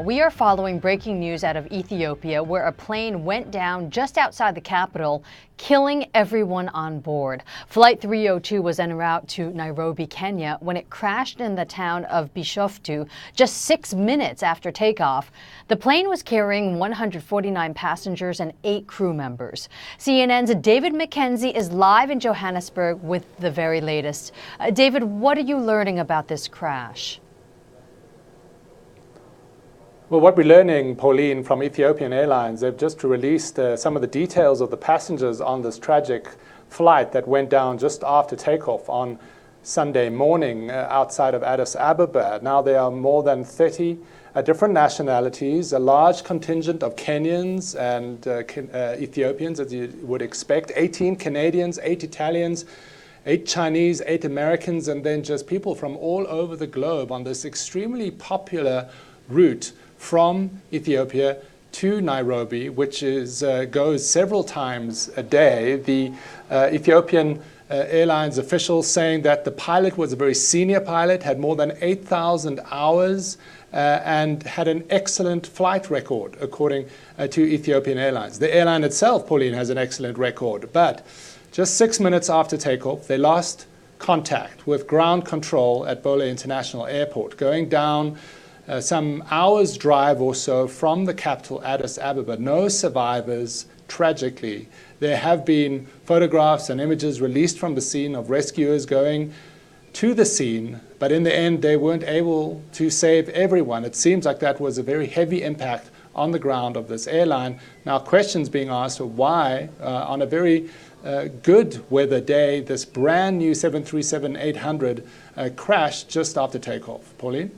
We are following breaking news out of Ethiopia, where a plane went down just outside the capital, killing everyone on board. Flight 302 was en route to Nairobi, Kenya, when it crashed in the town of Bishoftu just 6 minutes after takeoff. The plane was carrying 149 passengers and 8 crew members. CNN's David Mackenzie is live in Johannesburg with the very latest. David, what are you learning about this crash? Well, what we're learning, Pauline, from Ethiopian Airlines, they've just released some of the details of the passengers on this tragic flight that went down just after takeoff on Sunday morning outside of Addis Ababa. Now there are more than 30 different nationalities, a large contingent of Kenyans and Ethiopians, as you would expect, 18 Canadians, 8 Italians, 8 Chinese, 8 Americans, and then just people from all over the globe on this extremely popular route from Ethiopia to Nairobi, which goes several times a day. The Ethiopian Airlines officials saying that the pilot was a very senior pilot, had more than 8,000 hours, and had an excellent flight record, according to Ethiopian Airlines. The airline itself, Pauline, has an excellent record, but just 6 minutes after takeoff, they lost contact with ground control at Bole International Airport, going down some hours' drive or so from the capital, Addis Ababa. No survivors, tragically. There have been photographs and images released from the scene of rescuers going to the scene, but in the end, they weren't able to save everyone. It seems like that was a very heavy impact on the ground of this airline. Now, questions being asked of why, on a very good weather day, this brand new 737-800 crashed just after takeoff. Pauline?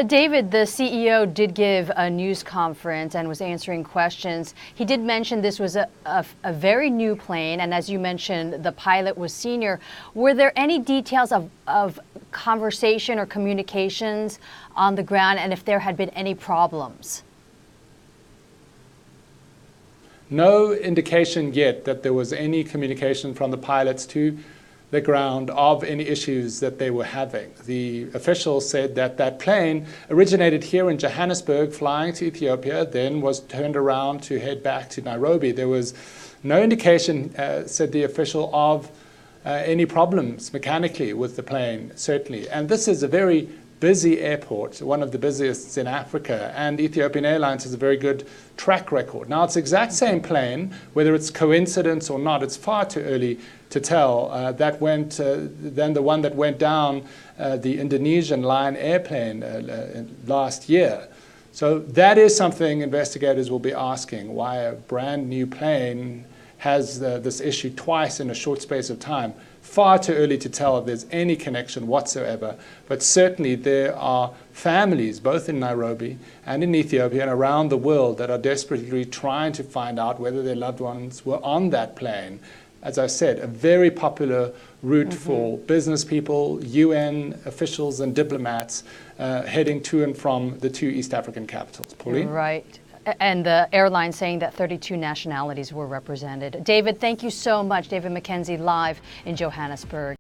David, the CEO did give a news conference and was answering questions. He did mention this was a very new plane, and as you mentioned, the pilot was senior. Were there any details of conversation or communications on the ground, and if there had been any problems? No indication yet that there was any communication from the pilots to the ground of any issues that they were having. The officials said that that plane originated here in Johannesburg, flying to Ethiopia, then was turned around to head back to Nairobi. There was no indication, said the official, of any problems mechanically with the plane, certainly. And this is a very busy airport, one of the busiest in Africa, and Ethiopian Airlines has a very good track record. Now, it's the exact same plane, whether it's coincidence or not, it's far too early to tell. Then the one that went down, the Indonesian Lion airplane last year. So that is something investigators will be asking, why a brand new plane has this issue twice in a short space of time. Far too early to tell if there's any connection whatsoever, but certainly there are families both in Nairobi and in Ethiopia and around the world that are desperately trying to find out whether their loved ones were on that plane. As I said, a very popular route for business people, UN officials and diplomats heading to and from the 2 East African capitals. Pauline? Right. And the airline saying that 32 nationalities were represented. David, thank you so much. David Mackenzie live in Johannesburg.